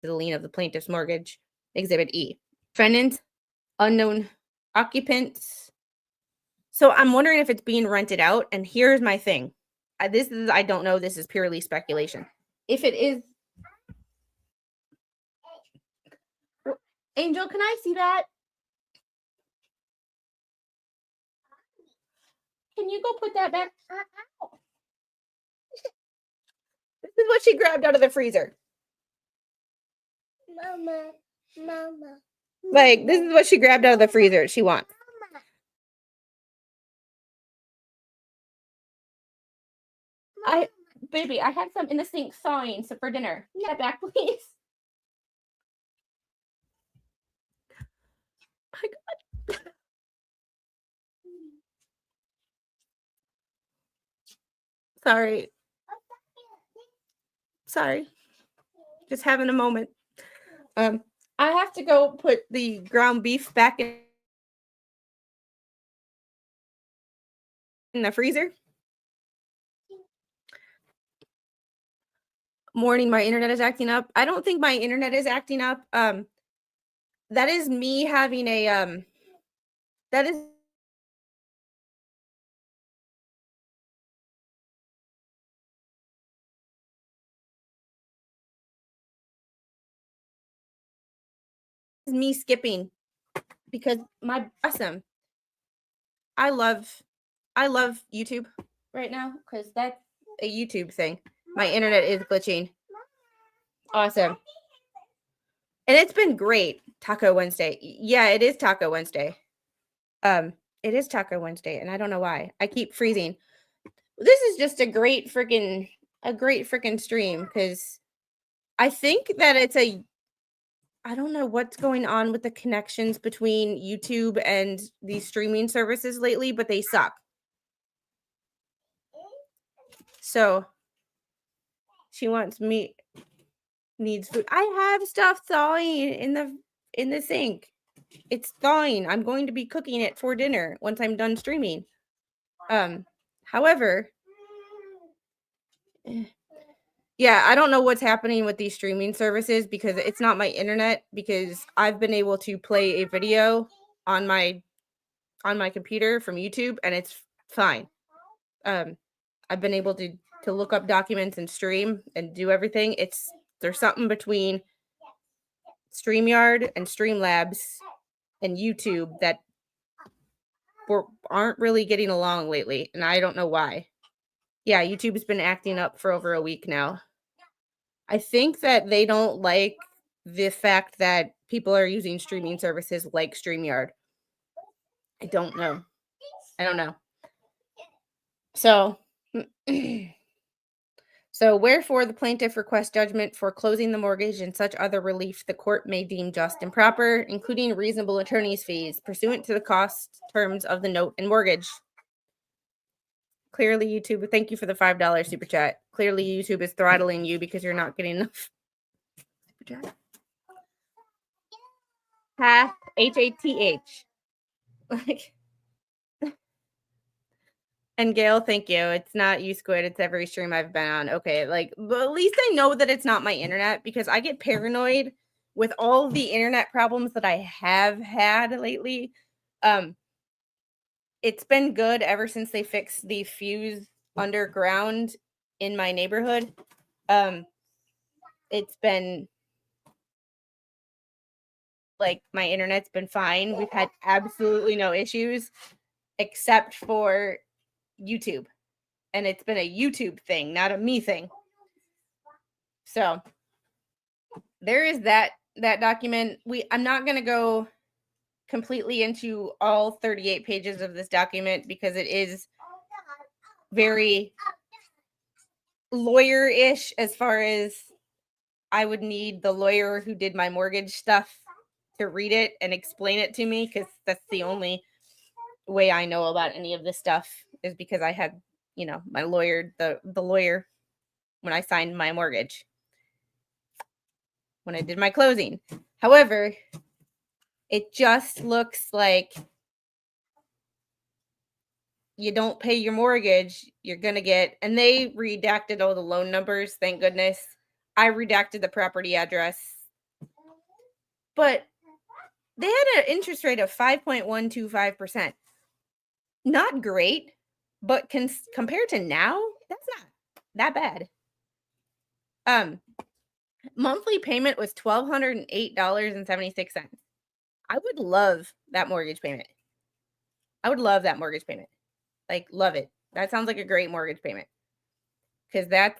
S2: the lien of the plaintiff's mortgage. Exhibit E. Defendant, unknown occupants. So I'm wondering if it's being rented out. And here's my thing. I don't know. This is purely speculation. If it is. Angel, can I see that? Can you go put that back? This is what she grabbed out of the freezer.
S3: Mama.
S2: Like, this is what she grabbed out of the freezer she wants. Baby, I had some in the sink thawing for dinner. Get that back, please. My God. Sorry. Just having a moment. I have to go put the ground beef back in the freezer. Morning, my internet is acting up. I don't think my internet is acting up. That is me having a that is me skipping because my awesome. I love YouTube right now because that's a YouTube thing. My internet is glitching. Awesome. And it's been great. Taco Wednesday. Yeah, it is Taco Wednesday. It is Taco Wednesday, and I don't know why. I keep freezing. This is just a great freaking stream because I think that I don't know what's going on with the connections between YouTube and these streaming services lately, but they suck. So she needs food. I have stuff thawing in the sink. It's thawing. I'm going to be cooking it for dinner once I'm done streaming. However, yeah, I don't know what's happening with these streaming services because it's not my internet, because I've been able to play a video on my computer from YouTube and it's fine. I've been able to look up documents and stream and do everything. There's something between StreamYard and Streamlabs and YouTube that aren't really getting along lately, and I don't know why. Yeah, YouTube's been acting up for over a week now. I think that they don't like the fact that people are using streaming services like StreamYard. I don't know. So, wherefore the plaintiff requests judgment for closing the mortgage and such other relief the court may deem just and proper, including reasonable attorney's fees, pursuant to the cost terms of the note and mortgage. Clearly, YouTube, thank you for the $5 super chat. Clearly, YouTube is throttling you because you're not getting enough super chat. Hath, H-A-T-H. Like, and Gail, thank you. It's not you, Squid. It's every stream I've been on. Okay, but at least I know that it's not my internet, because I get paranoid with all the internet problems that I have had lately. It's been good ever since they fixed the fuse underground in my neighborhood. It's been like my internet's been fine. We've had absolutely no issues except for YouTube. And it's been a YouTube thing, not a me thing. So there is that document. I'm not going to go completely into all 38 pages of this document because it is very lawyer-ish, as far as I would need the lawyer who did my mortgage stuff to read it and explain it to me, because that's the only way I know about any of this stuff, is because I had, my lawyer, the lawyer, when I signed my mortgage, when I did my closing. However, it just looks like you don't pay your mortgage, you're going to get, and they redacted all the loan numbers, thank goodness. I redacted the property address. But they had an interest rate of 5.125%. Not great, but compared to now, that's not that bad. Monthly payment was $1,208.76. I would love that mortgage payment. Like, love it. That sounds like a great mortgage payment, because that's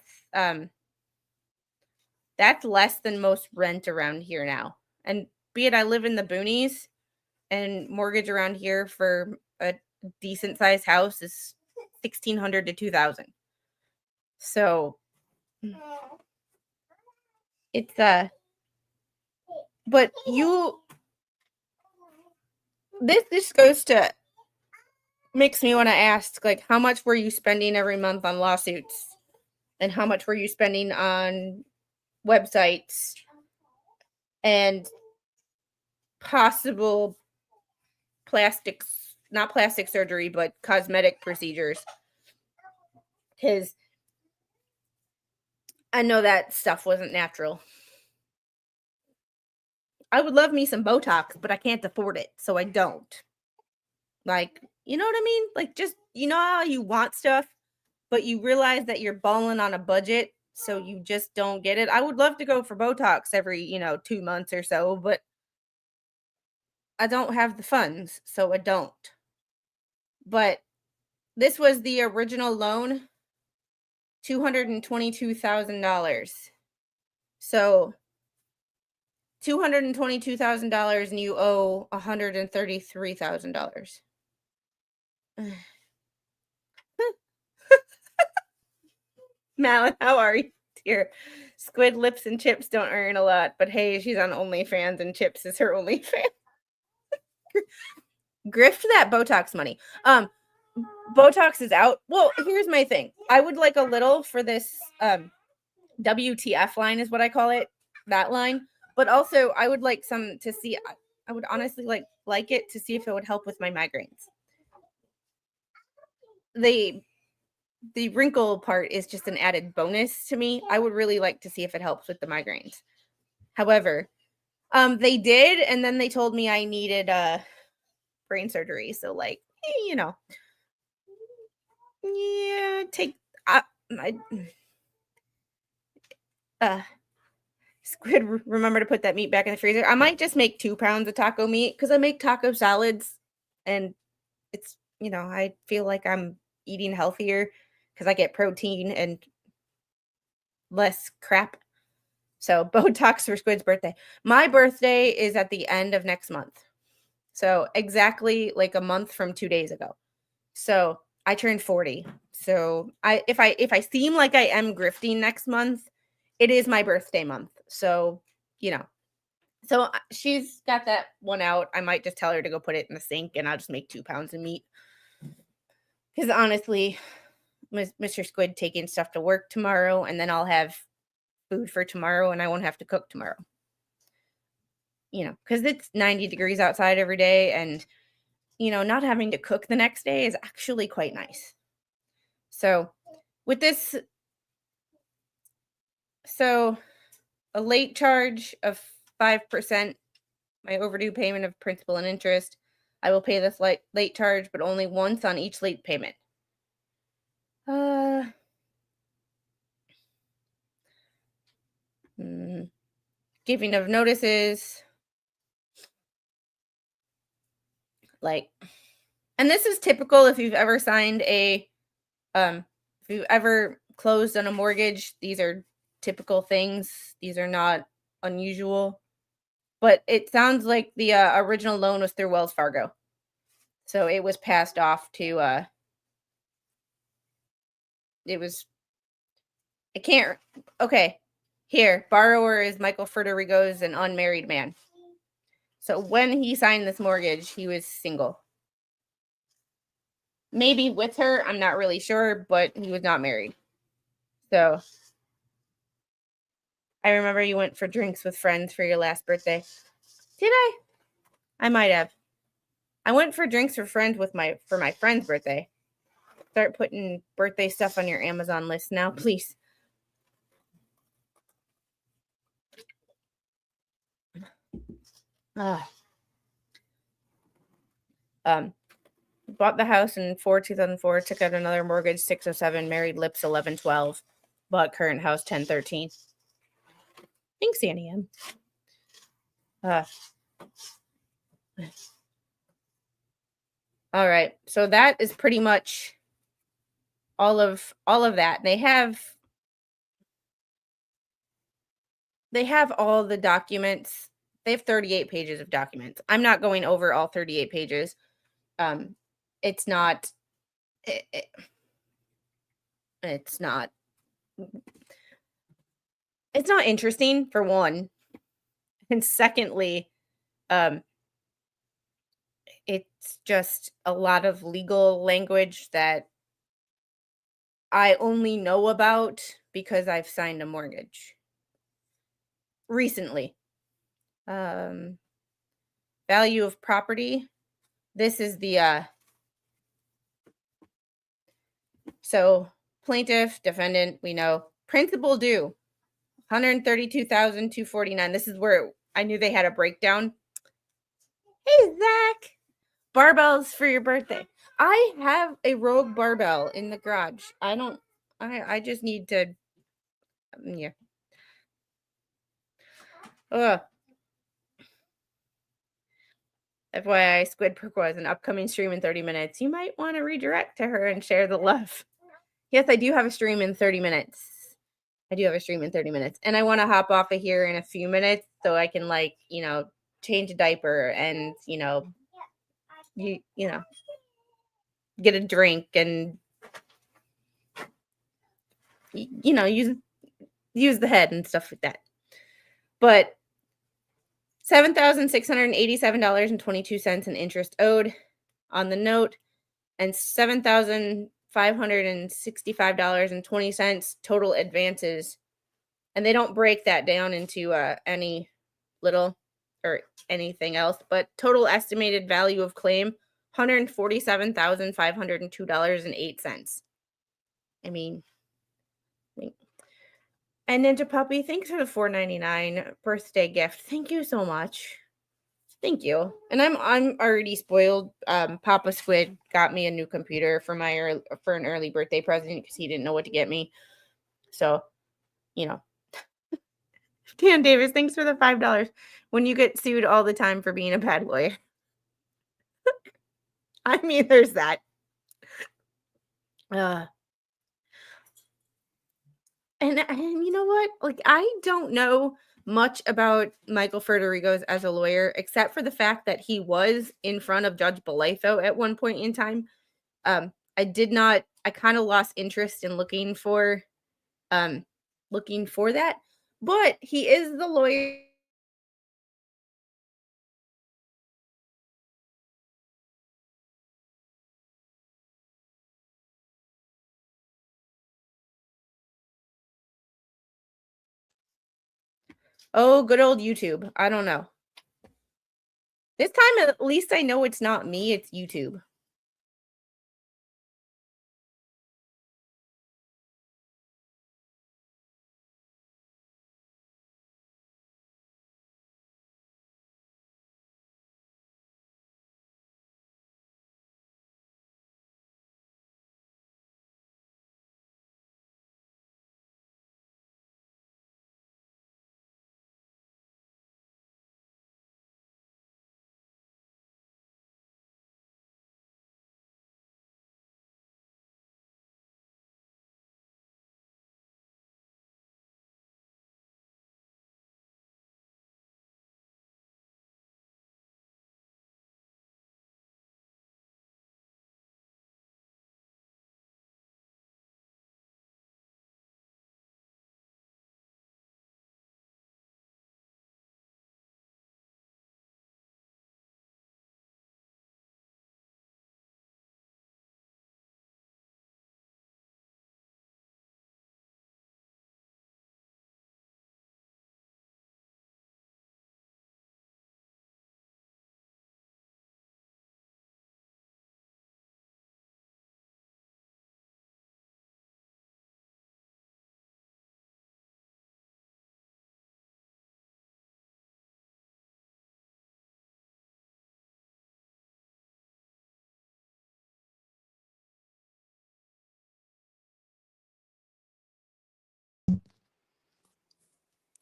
S2: less than most rent around here now. And be it, I live in the boonies, and mortgage around here for a decent sized house is $1,600 to $2,000. So it's but this goes to, makes me want to ask, like, how much were you spending every month on lawsuits, and how much were you spending on websites, and possible not plastic surgery, but cosmetic procedures. Because I know that stuff wasn't natural. I would love me some Botox, but I can't afford it, so I don't. Like, you know what I mean? Like, just, you know how you want stuff, but you realize that you're balling on a budget, so you just don't get it. I would love to go for Botox every, 2 months or so, but I don't have the funds, so I don't. But this was the original loan, $222,000. So $222,000 and you owe $133,000. Malin, how are you, dear? Squid lips and chips don't earn a lot, but hey, she's on OnlyFans and chips is her OnlyFans. Grift that Botox money. Botox is out. Well, here's my thing. I would like a little for this WTF line is what I call it, that line. But also I would like some to see. I would honestly like it to see if it would help with my migraines. The wrinkle part is just an added bonus to me. I would really like to see if it helps with the migraines. However, they did, and then they told me I needed brain surgery. So like, yeah, Squid, remember to put that meat back in the freezer. I might just make 2 pounds of taco meat because I make taco salads, and it's, I feel like I'm eating healthier because I get protein and less crap. So Botox for Squid's birthday. My birthday is at the end of next month. So exactly like a month from 2 days ago. So I turned 40. So if I seem like I am grifting next month, it is my birthday month. So, So she's got that one out. I might just tell her to go put it in the sink and I'll just make 2 pounds of meat. Because honestly, Mr. Squid taking stuff to work tomorrow, and then I'll have food for tomorrow and I won't have to cook tomorrow. Because it's 90 degrees outside every day, and, not having to cook the next day is actually quite nice. So with this, a late charge of 5%, my overdue payment of principal and interest. I will pay this late charge, but only once on each late payment. Giving of notices. And this is typical if you've ever signed if you've ever closed on a mortgage. These are typical things. These are not unusual. But it sounds like the original loan was through Wells Fargo. So it was passed off to, okay, here, borrower is Michael Ferderigos, an unmarried man. So when he signed this mortgage, he was single. Maybe with her, I'm not really sure, but he was not married. So I remember you went for drinks with friends for your last birthday. Did I? I might have. I went for drinks for friends for my friend's birthday. Start putting birthday stuff on your Amazon list now, please. Bought the house in 2004, took out another mortgage 607, married lips 1112, bought current house 1013. Thanks, Annie M. All right, so that is pretty much all of that. They have all the documents. They have 38 pages of documents. I'm not going over all 38 pages. It's not interesting, for one. And secondly, it's just a lot of legal language that I only know about because I've signed a mortgage recently. value of property. This is the so plaintiff, defendant, we know. Principal due, $132,249. This is where I knew they had a breakdown. Hey, Zach. Barbells for your birthday. I have a Rogue barbell in the garage. I just need to, yeah. Ugh. FYI, Squid Perquoise is an upcoming stream in 30 minutes. You might want to redirect to her and share the love. Yes, I do have a stream in 30 minutes. And I want to hop off of here in a few minutes so I can, like, change a diaper and, you know, get a drink and, use the head and stuff like that. But $7,687.22 in interest owed on the note, and $7,565.20 total advances. And they don't break that down into any little or anything else, but total estimated value of claim, $147,502.08. I mean, and Ninja Puppy, thanks for the $4.99 birthday gift. Thank you so much. Thank you. And I'm already spoiled. Papa Squid got me a new computer for an early birthday present because he didn't know what to get me. So, Dan Davis, thanks for the $5. When you get sued all the time for being a bad lawyer. I mean, there's that. And you know what? Like, I don't know much about Michael Ferderigos as a lawyer, except for the fact that he was in front of Judge Belaytho at one point in time. I kind of lost interest in looking for that, but he is the lawyer. Oh, good old YouTube. I don't know. This time, at least I know it's not me, it's YouTube.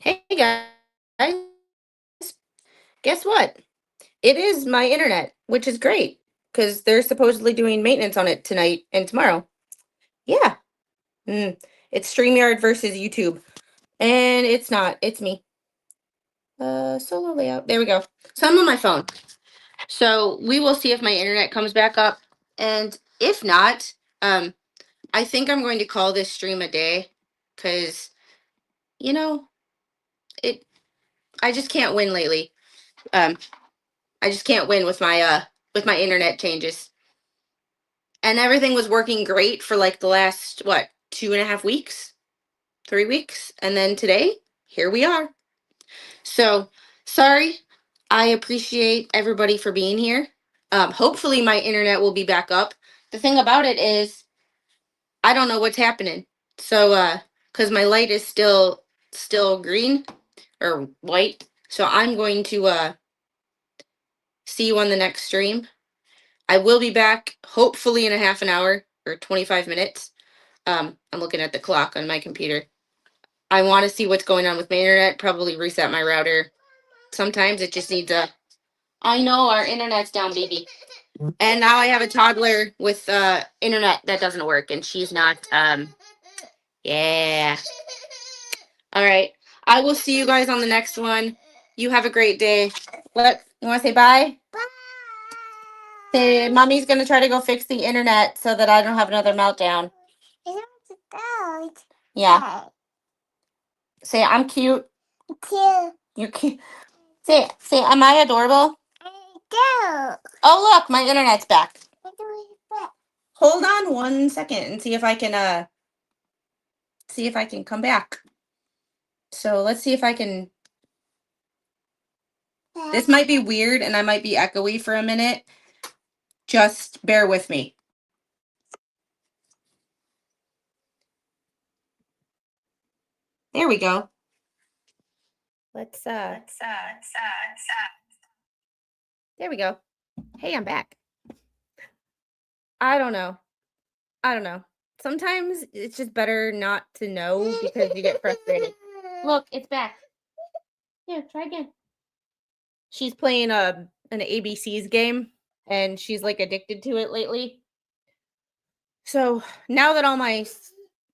S2: Hey guys, guess what? It is my internet, which is great because they're supposedly doing maintenance on it tonight and tomorrow. Yeah. It's StreamYard versus YouTube. And it's not. It's me. Solo layout. There we go. So I'm on my phone. So we will see if my internet comes back up. And if not, I think I'm going to call this stream a day because, I just can't win lately. I just can't win with my internet changes. And everything was working great for like the last, 2.5 weeks, 3 weeks. And then today, here we are. So sorry, I appreciate everybody for being here. Hopefully my internet will be back up. The thing about it is I don't know what's happening. So cuz my light is still green or white. So I'm going to see you on the next stream. I will be back hopefully in a half an hour or 25 minutes. I'm looking at the clock on my computer. I want to see what's going on with my internet, probably reset my router. Sometimes it just needs a I know our internet's down, baby. And now I have a toddler with internet that doesn't work and she's not yeah. All right. I will see you guys on the next one. You have a great day. What you want to say bye? Say mommy's gonna try to go fix the internet so that I don't have another meltdown. Yeah. Say I'm cute. You're cute. Say am I adorable? Oh look, my internet's back. Hold on 1 second and see if I can come back. So let's see if I can. This might be weird and I might be echoey for a minute. Just bear with me. There we go. Let's there we go. Hey, I'm back. I don't know. Sometimes it's just better not to know because you get frustrated. Look, it's back. Yeah, try again. She's playing an ABC's game and she's like addicted to it lately. So now that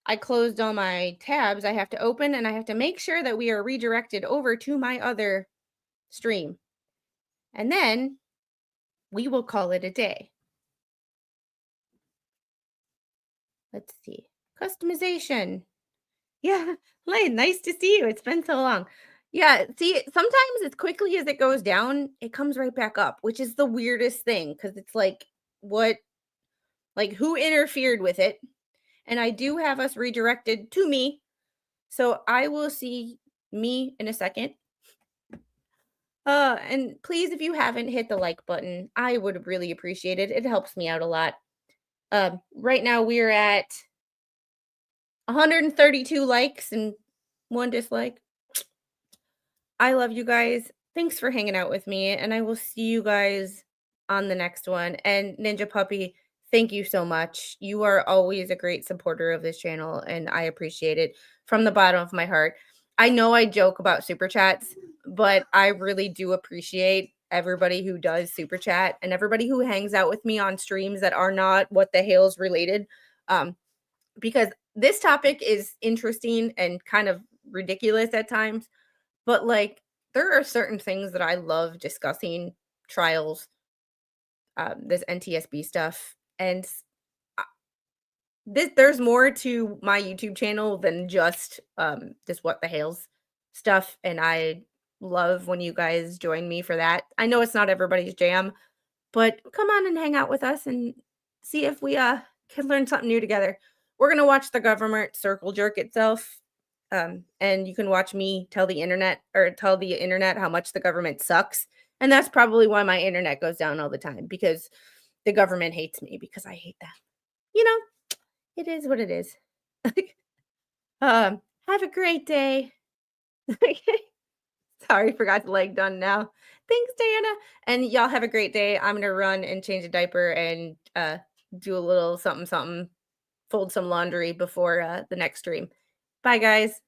S2: I closed all my tabs, I have to open and I have to make sure that we are redirected over to my other stream. And then we will call it a day. Let's see. Customization. Yeah, Lane, nice to see you. It's been so long. Yeah, see, sometimes as quickly as it goes down, it comes right back up, which is the weirdest thing because it's like, who interfered with it? And I do have us redirected to me. So I will see me in a second. And please, if you haven't hit the like button, I would really appreciate it. It helps me out a lot. Right now we're at 132 likes and 1 dislike. I love you guys. Thanks for hanging out with me, and I will see you guys on the next one. And Ninja Puppy, thank you so much. You are always a great supporter of this channel, and I appreciate it from the bottom of my heart. I know I joke about super chats, but I really do appreciate everybody who does super chat and everybody who hangs out with me on streams that are not What the Hales related. Because this topic is interesting and kind of ridiculous at times, but like there are certain things that I love discussing, trials, this NTSB stuff, and there's more to my YouTube channel than just this What the Hales stuff, and I love when you guys join me for that. I know it's not everybody's jam, but come on and hang out with us and see if we can learn something new together. We're gonna watch the government circle jerk itself. And you can watch me tell the internet how much the government sucks. And that's probably why my internet goes down all the time, because the government hates me because I hate them. You know, it is what it is. Have a great day. Sorry, forgot the leg done now. Thanks, Diana. And y'all have a great day. I'm gonna run and change a diaper and do a little something, fold some laundry before the next stream. Bye, guys.